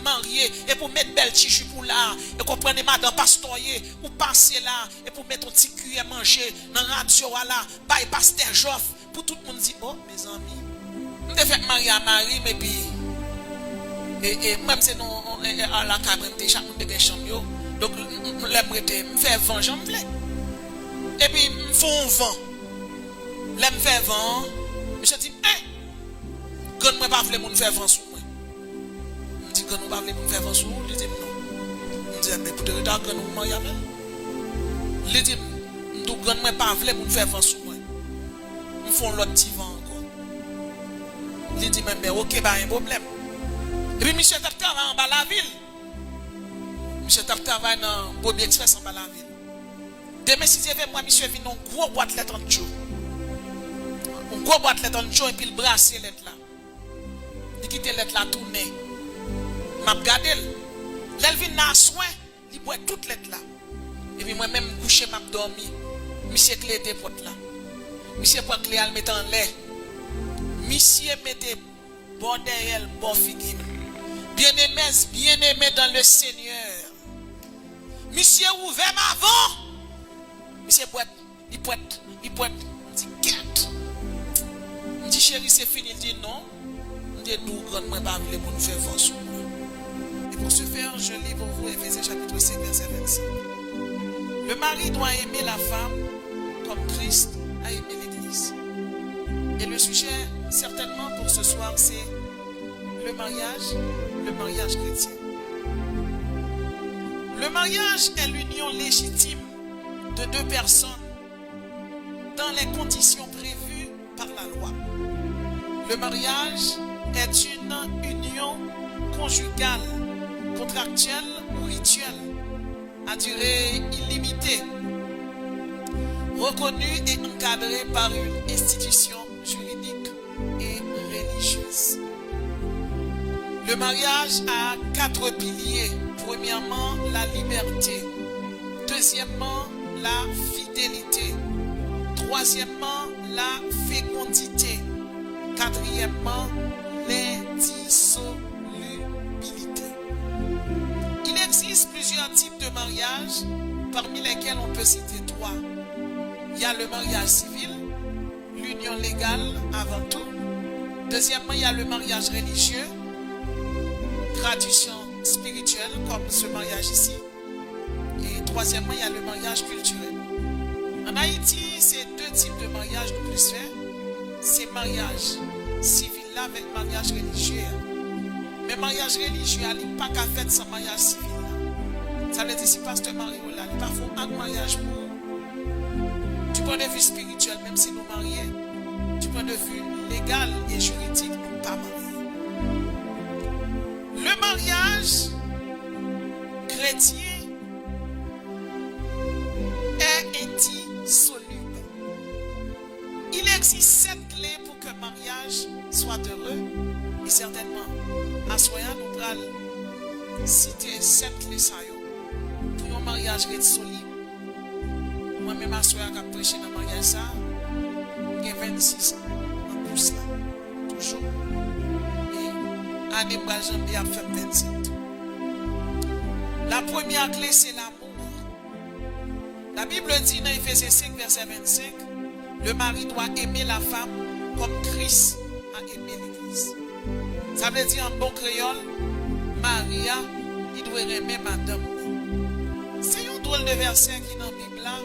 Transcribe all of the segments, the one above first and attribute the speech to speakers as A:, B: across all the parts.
A: marier et pour mettre belle tichu pour là et comprenez madame pastoyer ou passer là et pour mettre un petit cuir manger dans radio là by pasteur Joff pour tout le monde dire oh mes amis me fait marier à Marie mais puis et même c'est non à la cabane déjà on de chambre donc l'aimerait me faire vent j'en voulais et puis me font vent l'aime faire vent monsieur dit quand moi pas voulais me faire vent sous moi me dit quand nous pas voulez me faire vent sous il dit non me dit mais pour te retard quand nous marier il dit donc quand moi pas voulais me faire vent sous moi me font l'autre petit vent encore il dit mais OK pas un problème et puis monsieur t'a travaillé en bas la ville monsieur t'a travaillé dans Bobby Express en bas la ville demain si Dieu veut moi monsieur vient un gros boîte lettre en jour un gros boîte lettre en jour et puis le brasser lettre là il quitte lettre là tourner m'a regarder l'elle vient na soin il boit toute lettre là et puis moi même coucher m'a dormi monsieur clé des portes là monsieur prend clé al mettre en l'air monsieur mettez bon derrière bon figure bien-aimé dans le Seigneur monsieur ouvert avant monsieur boîte il dit quête il dit chérie c'est fini il dit non il dit nous grand moi pas voulez pour nous faire force et pour ce faire je lis pour vous Éphésiens chapitre 5 verset 25 le mari doit aimer la femme comme Christ a aimé l'église et le sujet certainement pour ce soir c'est le mariage chrétien. Le mariage est l'union légitime de deux personnes dans les conditions prévues par la loi. Le mariage est une union conjugale, contractuelle ou rituelle à durée illimitée, reconnue et encadrée par une institution juridique et religieuse. Le mariage a 4 piliers. Premièrement, la liberté. Deuxièmement, la fidélité. Troisièmement, la fécondité. Quatrièmement, l'indissolubilité. Il existe plusieurs types de mariage, parmi lesquels on peut citer 3. Il y a le mariage civil, l'union légale avant tout. Deuxièmement, il y a le mariage religieux, tradition spirituelle comme ce mariage ici. Et troisièmement, il y a le mariage culturel. En Haïti, c'est 2 types de mariage le plus fait. C'est mariage civil là avec mariage religieux. Mais mariage religieux, il n'y a pas qu'à faire sans mariage civil là. Ça veut dire si pasteur Mario là, il n'y a pas un mariage pour du point de vue spirituel, même si nous mariés, du point de vue légal et juridique, nous ne pas mariés. Le mariage chrétien est indissoluble. Il existe 7 clés pour que le mariage soit heureux. Et certainement, à Soya, nous allons citer 7 clés pour un mariage solide. Moi-même, à Soya, qui a prêché dans le mariage, j'ai 26 ans. En plus, là, toujours. Année janvier a fait 27. La première clé c'est l'amour. La Bible dit dans Éphésiens 5 verset 25, le mari doit aimer la femme comme Christ a aimé l'église. Ça veut dire en bon créole, Maria, il doit aimer madame. C'est un drôle de verset qui est dans la Bible là.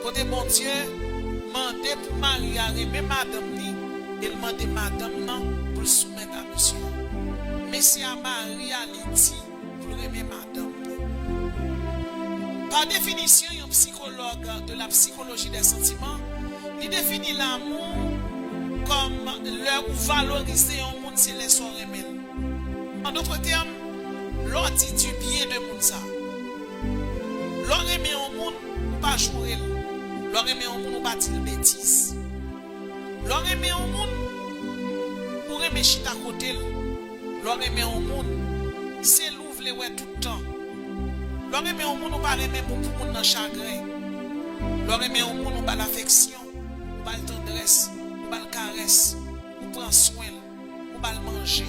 A: Côté bon Dieu, mandé pour Maria aimer madame et demander madame non pour le soumettre à monsieur. Mais c'est à Marie à dit pour aimer madame. Par définition, un psychologue de la psychologie des sentiments, il définit l'amour comme l'heure où valoriser un monde si les sont aimés. En d'autres termes, l'on dit du bien de monde ça. L'on aime un monde ou pas jouer. L'on aime un monde ou pas dire bêtise. L'on aime un monde ou aimer chita côté. L'on aime un monde, c'est l'ouvre ouais tout le temps. L'on aime un monde, on va aimer pour monde dans chagrin. L'on aime un monde, on va l'affection, on va la tendresse, on va la caresse, on prend soin, on va le manger,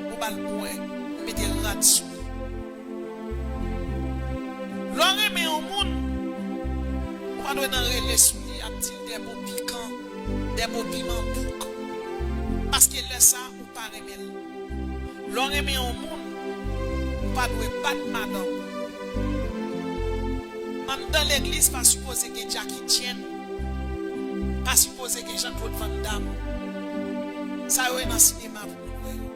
A: on va le boire, on met des rats dessus. doit relais sous lui a dit des mots piquants, des mots piment bouc. Parce que là ça ou pas remel. L'on remet au monde, ou pas doit battre madame. Dans l'église, pas supposé que Jackie tienne. Pas supposé que Jean-Claude Van Damme. Ça y est dans le cinéma pour nous.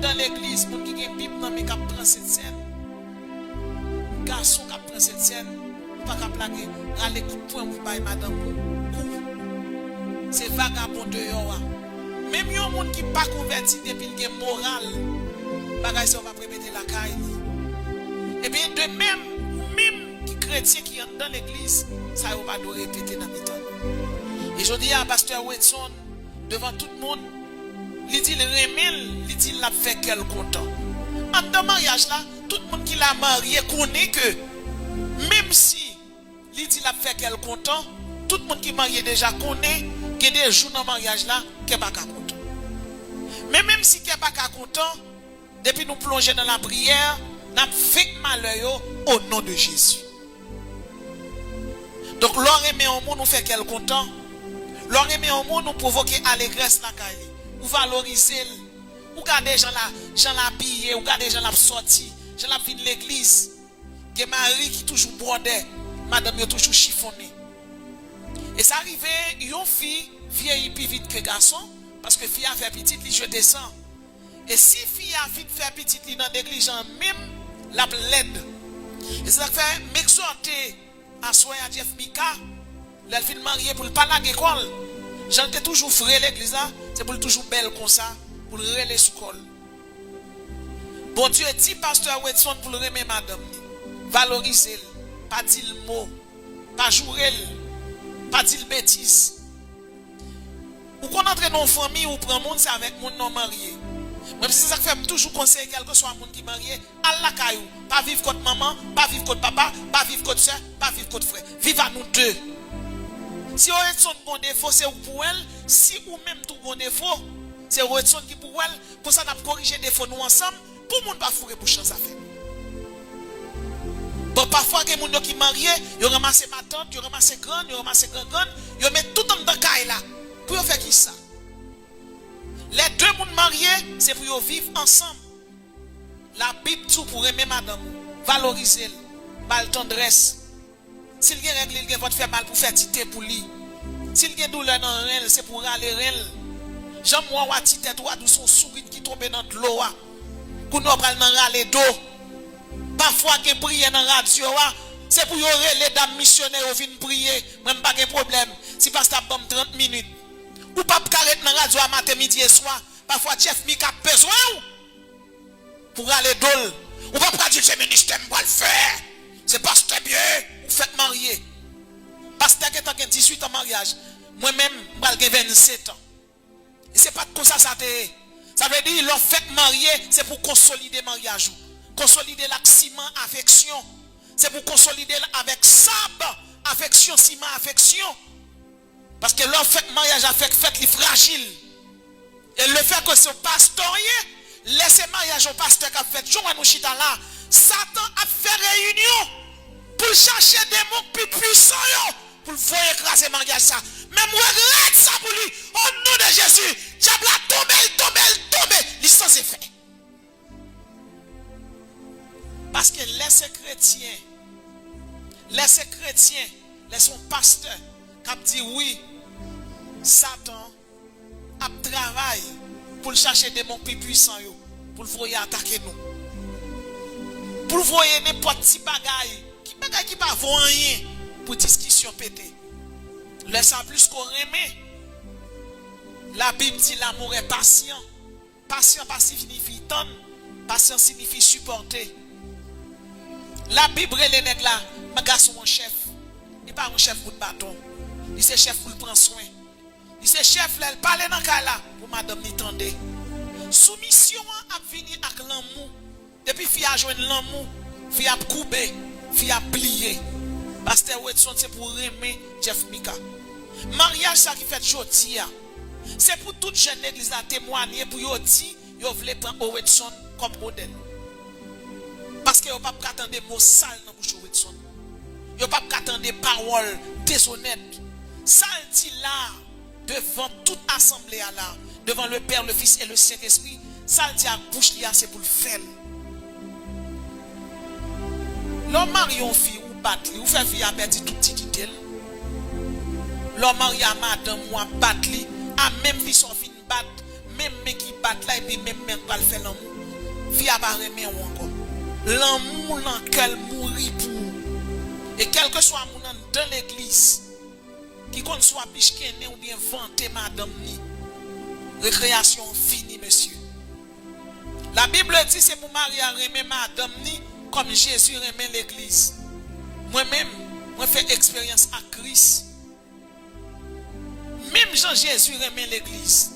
A: Dans l'église, mon qui a Bible dans mes cap prend cette scène. Garçon qui prend cette scène, pas qu'à plaquer, aller coup de poing pour bailler madame. C'est vagabond de yo. Même yon monde qui pas converti depuis le moral, bagay ça va prémettre la caille. Et bien de même qui chrétien qui entre dans l'église, ça va pas répéter dans mes temps. Et je dis à pasteur Wetson devant tout le monde, il dit le remel, il dit l'a fait quel content. En dans mariage là, tout le monde qui l'a marié connaît que même si il dit l'a fait quel content, tout le monde qui marié déjà connaît que des jours dans mariage là, qui pas content. Mais même si qui pas content, depuis nous plonger dans la prière, n'a fait malheur au nom de Jésus. Donc l'on remet au monde nous fait quel content. L'on remet au monde nous provoquer allégresse la caille. Ou valoriser, ou garder gens la habillé, ou garder gens la sorti, gens la fin de l'église. Que Marie qui toujours brodait, madame yo toujours chiffonné. Et ça arrivait, une fille vieillit plus vite que garçon parce que fille a fait petite, li je descends. Et si fille a fait faire petite li dans l'église même la l'aide. Et ça fait m'exhorter à soigner à Jeff Mika, elle fin mariée pour pas la école. J'étais toujours frère l'église là, c'est pour toujours belle comme ça, pour le relais sous col. Bon Dieu dit pasteur Wetson pour le remettre madame, valoriser, pas dire le mot, pas jouer, pas dire bêtise. Ou qu'on entre dans une famille ou prend monde c'est avec monde non marié. Même si ça fait toujours conseiller quel que soit monde qui marié, Allah caillou, pas vivre contre maman, pas vivre contre papa, pas vivre contre soeur, pas vivre contre frère. Vive à nous deux. Si on est son bon défaut, c'est pour elle. Si ou même tout bon défaut, c'est Redson qui pour elle. Pour ça, on a corrigé des défauts nous ensemble. Pour ne pas fourrer pour chance à faire. Bon, parfois, il y a des gens qui sont mariés, ils ramassent ma tante, ils ramassent grand, ils ramassent grand, ils mettent tout dans le caille là. Pour faire qui ça? Les deux gens mariés, c'est pour vivre ensemble. La Bible tout pour aimer madame, valoriser, bal tendresse. S'il y a règle, il va te faire mal pour faire titer pour lui. S'il y a douleur dans elle, c'est pour aller elle. J'aime moi wa titer toi d'où son sourire qui tombe dans l'eau. Pour nous pral dans râler d'eau. Parfois que prier dans radio c'est pour y les dames missionnaires viennent prier, même pas de problème. Si pasteur bon 30 minutes. Ou pas carrette dans radio matin midi et soir. Parfois chef Mika besoin pour aller dol. Ou pas dire c'est ministère pour le faire. C'est pasteur bien. Faites marier. Pasteur qui est 18 ans de mariage. Moi-même, j'ai 27 ans. Et c'est pas comme ça, ça veut dire, l'on fait marier, c'est pour consolider le mariage. Consolider l'acciment, affection. C'est pour consolider avec sable, affection, ciment, affection. Parce que l'on fait mariage avec fait les fragiles. Et le fait que ce pasteur, laissez mariage au pasteur qui a fait, je nous chita là, Satan a fait réunion. Pour chercher des mots plus puissants, pour le voir écraser le mariage ça. Même regrette ça pour lui. Au nom de Jésus, diable a tombé. L'histoire c'est fait. Parce que laissez chrétiens, laissez pasteur, qui a dit oui, Satan a travaillé pour chercher des mots plus puissants, pour le voir attaquer nous. Pour le voir n'importe quel bagaille. Bagay qui pas vaut rien pour discussion pété. Laisse en plus qu'on remet. La Bible dit l'amour est patient. Patient signifie tendre. Patient signifie supporter. La Bible les nègres là, ma garçon mon chef. Il pas un chef pour le bâton. Il c'est chef pour le prendre soin. Il c'est chef là, il parle dans cas là pour madame ni tende. Soumission a fini avec l'amour. Depuis fille a joindre l'amour, fille a coupé. Fille a plié. Pasteur Wetson, c'est pour aimer Jeff Mika. Mariage, ça qui fait jodi. C'est pour toute jeune église à témoigner pour yo dit, yo voulez prendre Wetson comme modèle. Parce que yo pas attendre des mots sales dans bouche Wetson. Yo pas attendre des paroles déshonnêtes. Ça le dit là devant toute assemblée là, devant le Père, le Fils et le Saint-Esprit, ça le dit à bouche là, c'est pour le faire. L'homme marie une fille ou battre, ou fait fille à perdre tout petit détail. L'homme marie à madame ou à battre, à même fille son fin battre, même mais qui battre là et puis même pas le faire l'amour. Fille à pas remet ou encore. L'amour dans quel mourir pour. Et quel que soit mon dans l'église, qui qu'on soit pichkené ou bien vanté madame ni, récréation finie monsieur. La Bible dit c'est pour Marie à remet madame ni comme Jésus remet l'église. Moi-même, moi fais expérience à Christ. Même Jean Jésus remet l'église.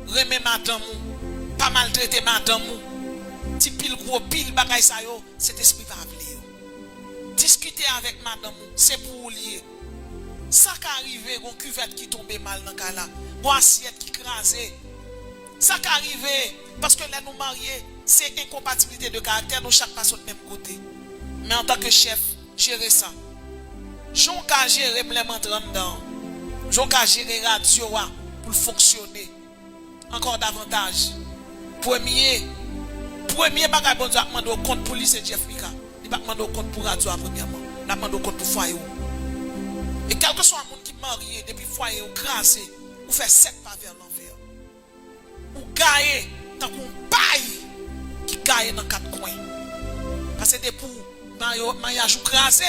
A: Remet madame ou, pas maltraiter madame ou. Ti pile gros pile bagay sa yo, cet esprit va appeler. Discuter avec madame ou, c'est pour lier. Ça qui arrive, gon cuvette qui tombe mal dans cas là, bon assiette qui crasé. Ça qui arrive parce que là nous mariés, c'est incompatibilité de caractère, nous chaque passe au même côté. Mais en tant que chef, gérer ça. J'on ka gérer les m'entrer dedans. J'on ka gérer radio pour fonctionner. Encore davantage. Premier bagay bon Dieu a demandé au compte police et Jeff Mika. Il va demander au compte pour radio premièrement. Il va demander au compte pour foyer. Et quel que soit un monde qui est marié depuis foyer ou crasé, ou fait 7 pas vers l'enfer. Ou gagne tant qu'on paille qui gagne dans 4 coins. Parce que pour mariage ou crasé,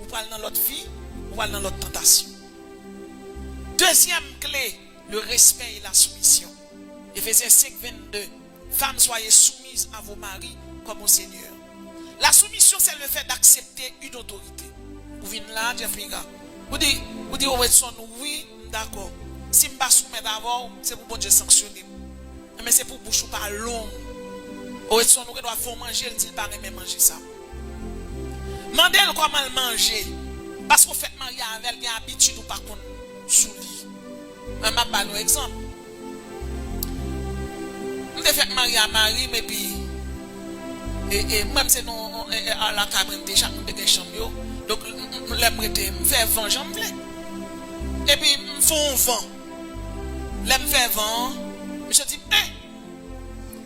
A: ou parle dans l'autre vie, ou parle dans l'autre tentation. Deuxième clé, le respect et la soumission. Éphésiens 5, 22. Femmes, soyez soumises à vos maris comme au Seigneur. La soumission, c'est le fait d'accepter une autorité. Vous venez là, Jeffrika. Vous dites, oui, d'accord. Si je ne soumets pas d'abord, c'est pour bon Dieu sanctionner. Mais c'est pour bouche ou pas long. Nous doit faire manger, il dit pas même manger ça. Mandez-le comment le manger. Parce qu'on fait marier avec elle, il y a habitude ou pas qu'on sous lit. Je vais vous donner un exemple. Je fait marier à Marie, mais puis, même si nous, à la cabane, déjà, nous avons des chambres. Donc, je fais vent, j'en veux. Et puis, je fais vent. Je fais vent. Je dis,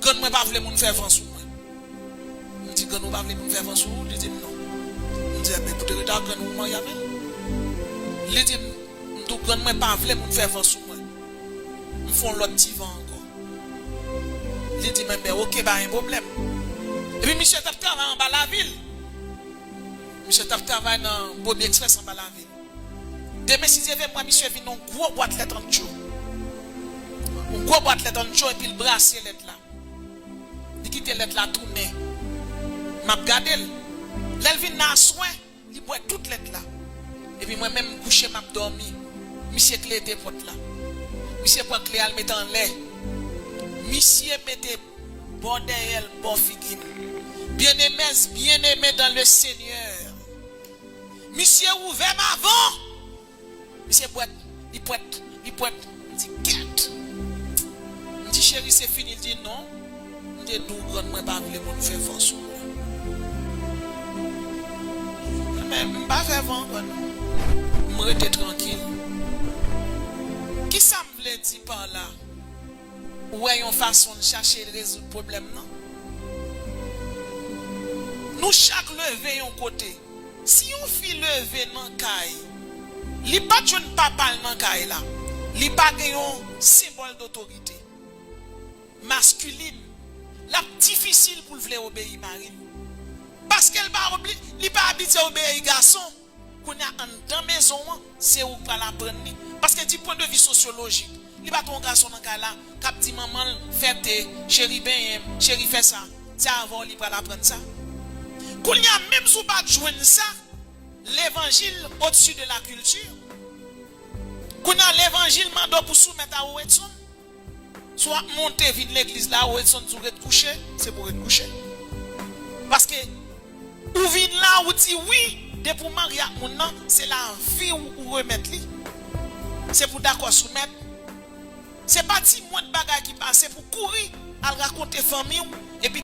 A: quand je ne pas voulu faire vent sur moi. Je dis, quand nous pas voulu faire vent sur moi, je dis, non. Je dis, mais pour te retarder, quand nous marions, je dis, quand je ne pas voulu faire vent sur moi. Je fais l'autre petit vent encore. Il dit, mais ok, pas un problème. Et puis, monsieur t'a travaillé en bas la ville. Monsieur t'a travaillé dans Bobby Express en bas la ville. Demain, si j'avais moi, monsieur, vient une gros boîte lettre en chaud. Une gros boîte lettre en chaud et puis il brasse lettre là. Il quitte lettre là tourner. M'a regardé. L'elle vient dans soin, il boit toute lettre là. Et puis moi-même, couché, m'a dormi. Monsieur clé était porte là. Monsieur prend clé, elle met en lait. Monsieur mettez bon derrière bon figure. Bien-aimé dans le Seigneur. Monsieur ouvert ma avant. Monsieur boîte, il poète. Il dit quête. Il dit chérie, c'est fini. Il dit non. Il dit d'où grand moi pas voulu mon faire vent sur moi. Mais pas faire vent quand me rester tranquille. Qui ça me veut dire par là? Ouais, une façon de chercher de résoudre le problème, non? Nous, chaque levé, un côté. Si on fait lever dans le caille, il n'y a pas de papa dans le caille là. Il n'y a pas de symbole d'autorité masculine. La difficile pour le obéir Marie. Parce qu'elle n'est pas habituée à obéir garçon. Qu'on a dans la maison, c'est où pour l'apprendre. Parce que du point de vue sociologique, il n'y a pas ton garçon dans le cas là. Quand dit maman, fête, chérie, ben, chérie, fait ça. C'est avant qu'il va l'apprendre ça. Quand il y a même si pas joindre ça, l'évangile au-dessus de la culture. Quand il y a l'évangile, mando pour soumettre à Ouetson. Soit monter vide l'église là, Ouetson pour être couché, c'est pour être couché. Parce que, ou vide là, ou dit oui, de pour marier à mon nom, c'est la vie ou remettre lui. C'est pour d'accord soumettre. C'est pas si moins de bagages qui passent pour courir à raconter famille et puis